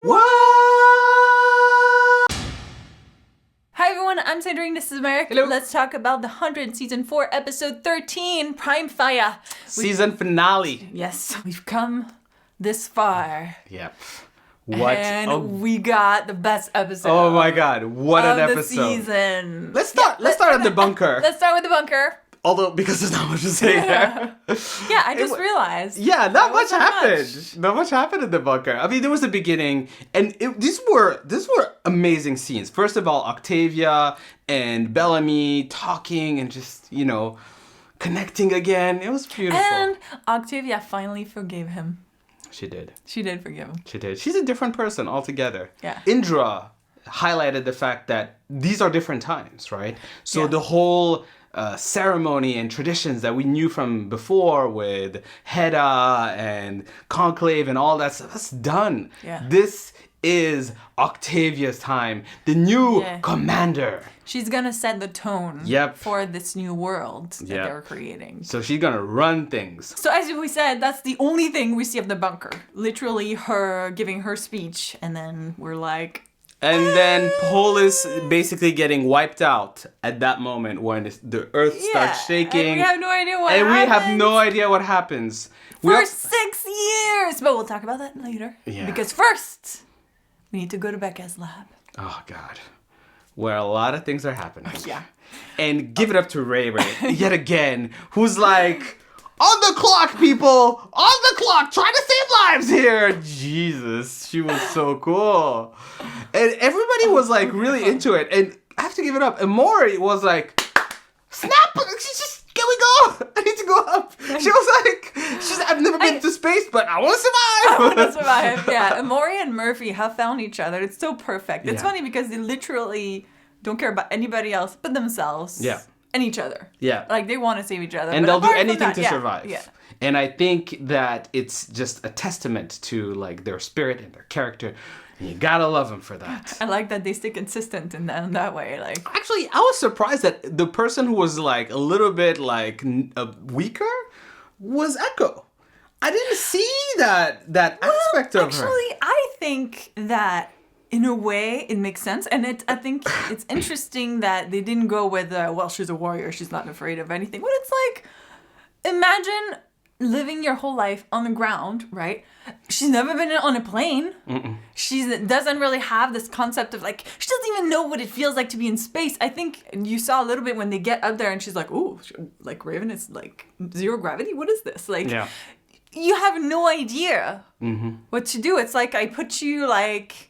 What? Hi everyone, I'm Sandrine, this is Americ. Hello. Let's talk about The 100, Season 4, Episode 13, Praimfaya. Season finale. Yes, we've come this far. Yep. What? And we got the best episode. Oh my god, what an of episode. the season. Let's start at the bunker. Let's start with the bunker. Although, because there's not much to say there. Yeah, I just realized. Yeah, not much wasn't happened. much. Not much happened in the bunker. I mean, there was the beginning, and these were amazing scenes. First of all, Octavia and Bellamy talking and just, connecting again. It was beautiful. And Octavia finally forgave him. She did. She did forgive him. She did. She's a different person altogether. Yeah. Indra highlighted the fact that these are different times, right? So Yeah. the whole ceremony and traditions that we knew from before with Hedda and Conclave and all that stuff, that's done. Yeah. This is Octavia's time, the new Yeah. commander. She's gonna set the tone for this new world that they're creating. So she's gonna run things. So as we said, that's the only thing we see of the bunker. Literally her giving her speech, and then we're like... And then Polis basically getting wiped out at that moment when the earth starts shaking. And we have no idea what And happens. we have no idea what happens. For 6 years! But we'll talk about that later. Yeah. Because first, we need to go to Becca's lab. Oh, God. Where a lot of things are happening. Yeah. And give it up to Ray yet again, who's like... On the clock, people! On the clock! Trying to save lives here! Jesus, she was so cool. And everybody was like really into it. And I have to give it up. And Maury was like, snap! She's just, can we go? I need to go up. She was like, I've never been to space, but I want to survive. I want to survive. Yeah, Maury and Murphy have found each other. It's so perfect. It's funny because they literally don't care about anybody else but themselves. Yeah. And each other. Yeah. Like, they want to save each other. And but they'll do apart from anything that, to survive. Yeah. And I think that it's just a testament to like their spirit and their character. And you gotta love them for that. I like that they stay consistent in that way. Like, Actually, I was surprised that the person who was like a little bit like weaker was Echo. I didn't see that aspect of her. Actually, I think that in a way it makes sense, and I think it's interesting that they didn't go with well, she's a warrior, she's not afraid of anything. But it's like, imagine living your whole life on the ground, right? She's never been on a plane. She doesn't really have this concept of like, she doesn't even know what it feels like to be in space. I think you saw a little bit when they get up there and she's like, ooh, like Raven is like zero gravity. What is this? Like, you have no idea what to do. It's like I put you like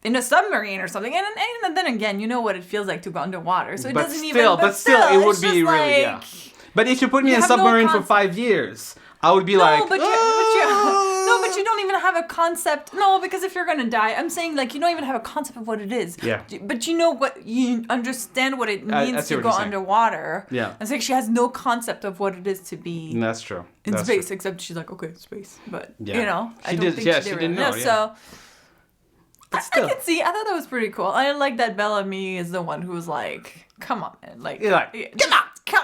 in a submarine or something, and then again, you know what it feels like to go underwater. So it doesn't even. But still, it would it's be just really like, But if you put me in a have no submarine for concept. 5 years, I would be like, but you don't even have a concept. No, because if you're gonna die, I'm saying like you don't even have a concept of what it is. Yeah. But you understand what it means see to what go you're saying. underwater. Yeah. It's like she has no concept of what it is to be That's true. in That's space, true. except she's like, okay, space. But Yeah. I She don't did- think yeah, she she did didn't really know, yeah. So. But I still. can see. I thought that was pretty cool. I like that Bellamy is the one who was like, "Come on, man! Like, You're like, come on, come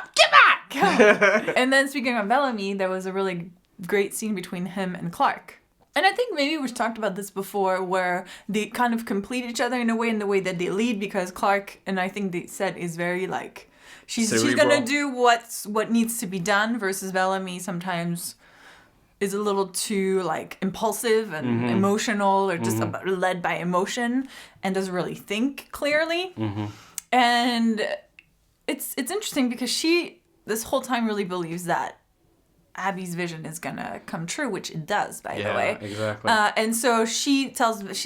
on!" And then speaking of Bellamy, there was a really great scene between him and Clarke. And I think maybe we've talked about this before, where they kind of complete each other in the way that they lead, because Clarke, and I think they said, is very like she's gonna do what needs to be done, versus Bellamy sometimes is a little too like impulsive and emotional, or just led by emotion and doesn't really think clearly. And it's interesting because she this whole time really believes that Abby's vision is gonna come true, which it does, by the way. Exactly. And so she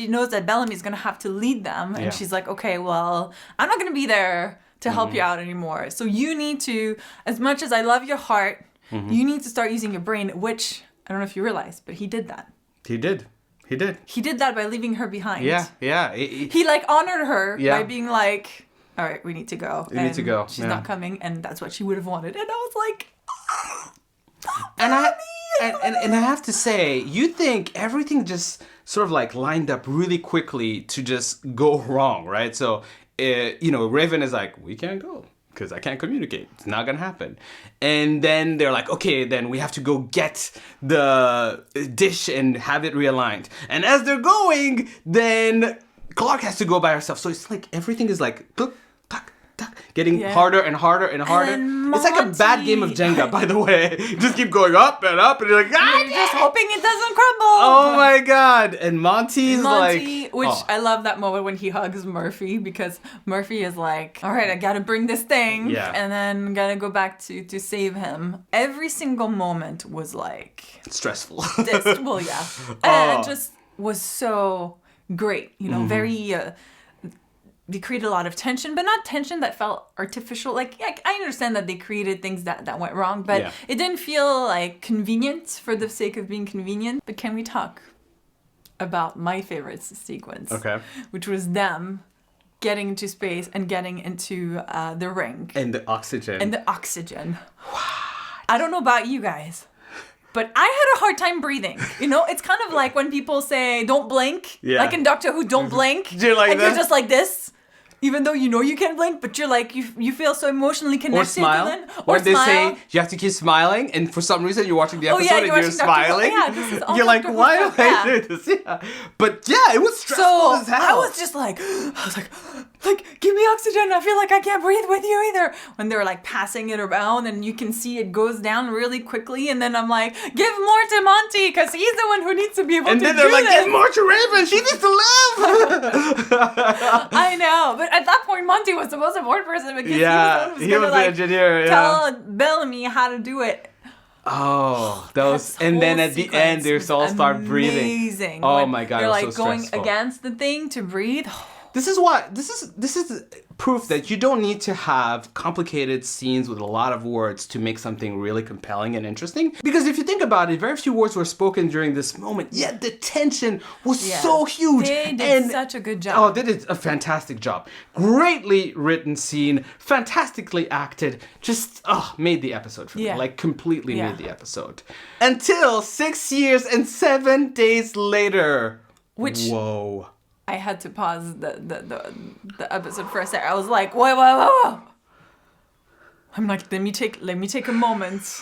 knows that Bellamy's gonna have to lead them, and she's like, okay, well, I'm not gonna be there to help you out anymore. So you need to, as much as I love your heart, you need to start using your brain, which I don't know if you realize, but he did that. He did. He did that by leaving her behind. Yeah. He like honored her by being like, all right, we need to go. We need to go. She's not coming, and that's what she would have wanted. And I was like, And I have to say, you think everything just sort of like lined up really quickly to just go wrong, right? So, Raven is like, we can't go. because I can't communicate. It's not gonna happen. And then they're like, okay, then we have to go get the dish and have it realigned. And as they're going, then Clarke has to go by herself. So it's like everything is like click, tuck, tuck, getting harder and harder and harder. And it's like a bad game of Jenga, by the way. Just keep going up, and you're like, You're just hoping it doesn't crumble. Oh my god. And Monty, which I love that moment when he hugs Murphy, because Murphy is like, all right, I gotta bring this thing. Yeah. And then gotta go back to save him. Every single moment was like stressful. well, yeah. And it just was so great. You know, very they created a lot of tension, but not tension that felt artificial. Like, yeah, I understand that they created things that went wrong, but it didn't feel like convenient for the sake of being convenient. But can we talk about my favorite sequence? Okay. Which was them getting into space and getting into the ring. And the oxygen. I don't know about you guys, but I had a hard time breathing. You know, it's kind of like when people say, don't blink. Yeah. Like in Doctor Who, don't blink. You're like and that? you're just like this. Even though you know you can't blink, but you're like, you feel so emotionally connected Or smile. to them. Or they say you have to keep smiling, and for some reason you're watching the episode and you're smiling. This is all you're like, Dr. Who why am stuff, I doing this? Yeah. But yeah, it was stressful as hell. I was just like, give me oxygen. I feel like I can't breathe with you either. When they were like passing it around and you can see it goes down really quickly. And then I'm like, give more to Monty because he's the one who needs to be able to do this. And then they're like, give more to Raven. She needs to live. I know. But at that point, Monty was the most important person because he was the one who was the engineer. Tell Bellamy how to do it. Oh, those, and then at the end, they all start breathing. Amazing. Oh my god, you're it was like so going stressful. against the thing to breathe. This is proof that you don't need to have complicated scenes with a lot of words to make something really compelling and interesting. Because if you think about it, very few words were spoken during this moment, yet the tension was so huge. They did such a good job. Oh, they did a fantastic job. Greatly written scene, fantastically acted, just made the episode for me. Like completely made the episode. Until 6 years and 7 days later. Whoa. I had to pause the episode for a second. I was like, whoa. I'm like, let me take a moment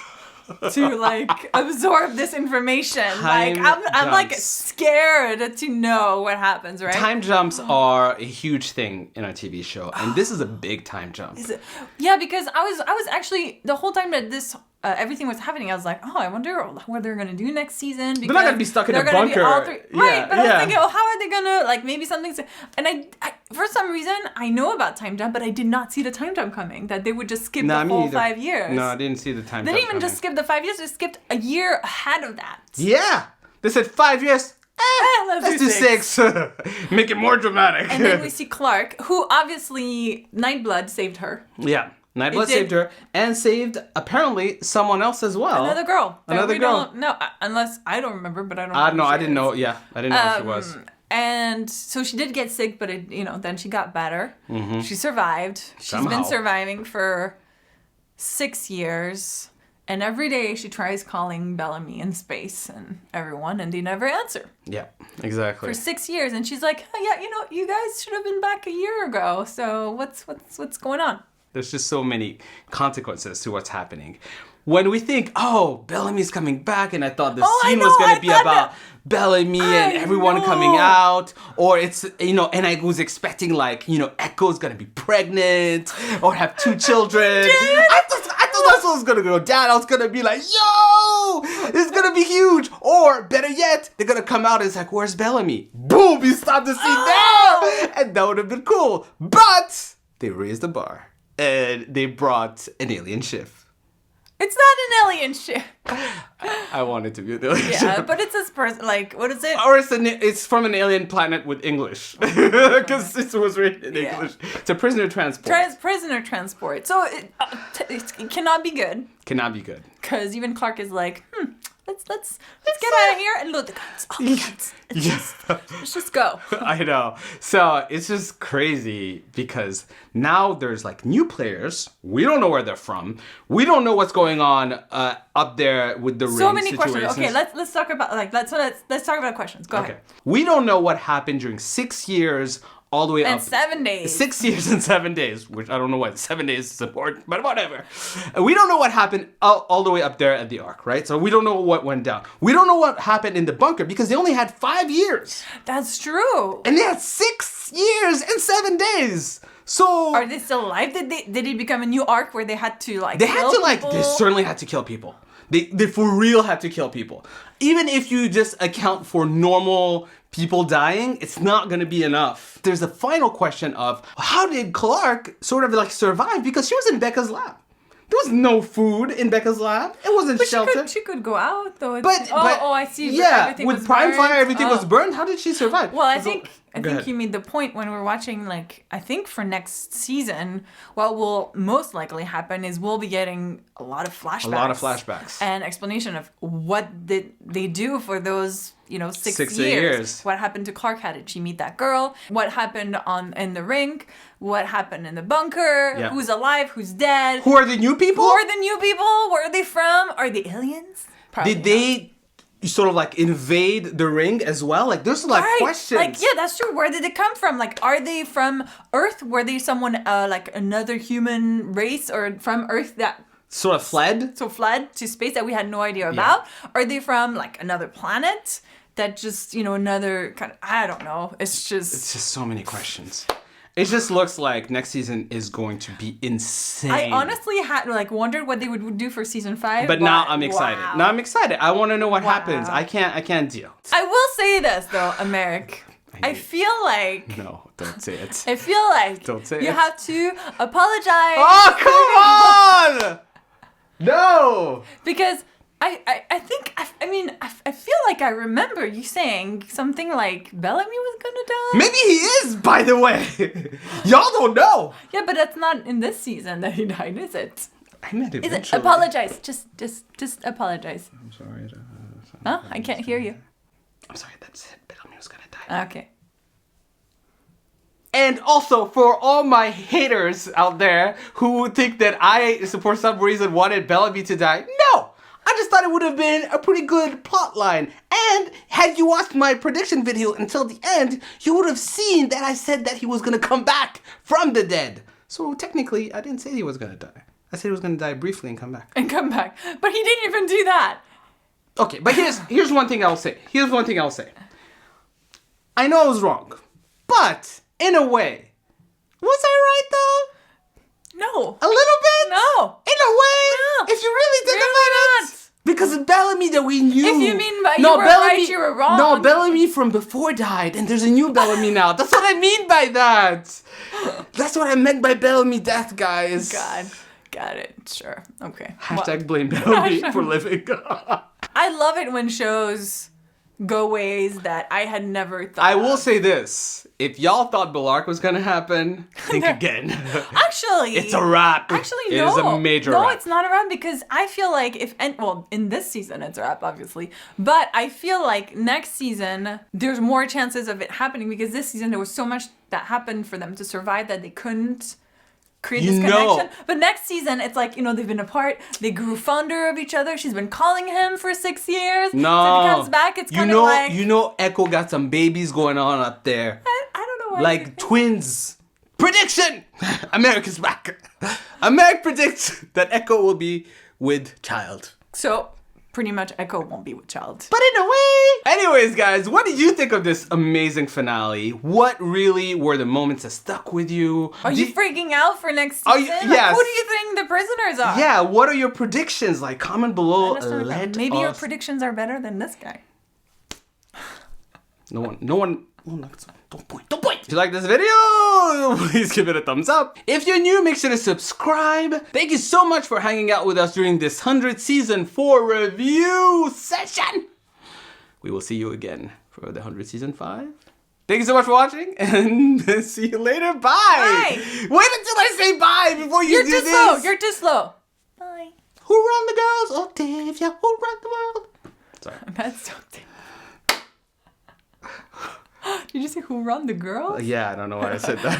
to like absorb this information. I'm like scared to know what happens, right? Time jumps are a huge thing in a TV show, and this is a big time jump. Yeah, because I was actually the whole time that this everything was happening, I was like, I wonder what they're gonna do next season. Because they're not gonna be stuck in a bunker, right? But I was thinking, how are they gonna like maybe something's? And I for some reason I know about time jump, but I did not see the time jump coming. That they would just skip the whole 5 years. No, I didn't see the time. They didn't even just skip the 5 years; they skipped a year ahead of that. Yeah, they said 5 years. Let's do 6. Make it more dramatic. And then we see Clarke, who obviously Nightblood saved her. Yeah. Nightblood saved her and saved apparently someone else as well. Another girl. No, unless I don't remember, but I don't know. I didn't know. Yeah, I didn't know who she was. And so she did get sick, but then she got better. Mm-hmm. She survived. She's been surviving for 6 years. And every day she tries calling Bellamy in space and everyone, and they never answer. Yeah, exactly. For 6 years, and she's like, you guys should have been back a year ago. So what's going on? There's just so many consequences to what's happening. When we think, Bellamy's coming back, and I thought the scene was going to be about Bellamy and everyone coming out, or it's, and I was expecting Echo's going to be pregnant or have 2 children. I thought that's what was going to go down. I was going to be like, yo, it's going to be huge. Or better yet, they're going to come out and it's like, where's Bellamy? Boom, you stop the scene there. And that would have been cool. But they raised the bar. And they brought an alien ship. It's not an alien ship. I want it to be an alien ship. Yeah, but it's this person, what is it? Or it's from an alien planet with English. Because it was written in English. It's a prisoner transport. Prisoner transport. So it cannot be good. Cannot be good. Because even Clarke is like, let's get out of here and load the guns. All the guns. Let's just go. I know. So it's just crazy because now there's new players. We don't know where they're from. We don't know what's going on up there with the ring So many situations. questions. Okay, let's talk about let's talk about questions. Go ahead. We don't know what happened during 6 years all the way And up. 7 days. 6 years and 7 days, which I don't know why 7 days is important, but whatever. We don't know what happened all the way up there at the Ark, right? So we don't know what went down. We don't know what happened in the bunker because they only had 5 years. That's true. And they had 6 years and 7 days. So Are they still alive? Did it become a new arc where they had to like they kill had to like people? they certainly had to kill people. They for real had to kill people. Even if you just account for normal people dying, it's not going to be enough. There's the final question of how did Clarke sort of like survive because she was in Becca's lab. There was no food in Becca's lab. It wasn't shelter. She could go out though. But I see. Yeah, Everything with was Praimfaya, burned. everything was burned. How did she survive? Well, I So- think Go ahead. you made the point when we're watching, like, I think for next season, what will most likely happen is we'll be getting a lot of flashbacks. A lot of flashbacks. And explanation of what did they do for those, 6 6 years. years. What happened to Clarke? How did she meet that girl? What happened in the rink? What happened in the bunker? Yeah. Who's alive? Who's dead? Who are the new people? Who are the new people? Where are they from? Are they aliens? Probably Did they sort of like invade the ring as well? Like there's like questions. Like, yeah, that's true. Where did it come from? Like, are they from Earth? Were they someone, like another human race or from Earth that Sort of fled? fled to space that we had no idea about? Are they from like another planet that just, another kind of, I don't know. It's just so many questions. It just looks like next season is going to be insane. I honestly had like wondered what they would do for season 5. But now I'm excited. wow. Now I'm excited. I want to know what Wow. happens. I can't deal. I will say this though, Americ. I feel like No, don't say it. I feel like Don't say you it. have to apologize. Oh, come on! No! Because I think, I feel like I remember you saying something like Bellamy was gonna die. Maybe he is, by the way. Y'all don't know. Yeah, but that's not in this season that he died, is it? I meant Is it? eventually. Apologize. Just apologize. I'm sorry. Huh? I can't hear you. I'm sorry, that's it. Bellamy was gonna die. Okay. And also, for all my haters out there who think that I, for some reason, wanted Bellamy to die, no! I just thought it would have been a pretty good plot line. And had you watched my prediction video until the end, you would have seen that I said that he was gonna come back from the dead. So technically, I didn't say he was gonna die. I said he was gonna die briefly and come back. And come back. But he didn't even do that. Okay, but here's one thing I'll say. Here's one thing I'll say. I know I was wrong, but in a way, was I right though? No. A little bit? No. In a way? No. If you really think Really about not. it. Because of Bellamy that we knew. If you mean by you were right, you were wrong. No, Bellamy from before died, and there's a new Bellamy now. That's what I mean by that. That's what I meant by Bellamy death, guys. God. Got it. Sure. Okay. Hashtag blame Bellamy for living. I love it when shows go ways that I had never thought I will of. say this. If y'all thought Bellark was gonna happen, think again. Actually, It's a wrap. Actually, It no. is a major no, wrap. it's not a wrap because I feel like in this season it's a wrap, obviously. But I feel like next season there's more chances of it happening because this season there was so much that happened for them to survive that they couldn't create this connection. But next season it's like, they've been apart, they grew fonder of each other. She's been calling him for 6 years. No. So if he comes back, it's kind of like Echo got some babies going on up there. I don't know why. Like twins. Prediction! America's back. Americ predicts that Echo will be with child. So pretty much Echo won't be with child. But in a way. Anyways, guys, what did you think of this amazing finale? What really were the moments that stuck with you? Are you freaking out for next Are season? you- yes. Who do you think the prisoners are? Yeah, what are your predictions? Like, comment below. Maybe your predictions are better than this guy. No one. Oh, no, don't point. If you like this video, please give it a thumbs up. If you're new, make sure to subscribe. Thank you so much for hanging out with us during this 100th season 4 review session. We will see you again for the 100th season 5. Thank you so much for watching, and see you later. Bye. Bye. Wait until I say bye before you do You're too this. slow. You're too slow. Bye. Who run the girls? Octavia. Who run the world? Sorry. That's so. Did you say who run the girl? Yeah, I don't know why I said that.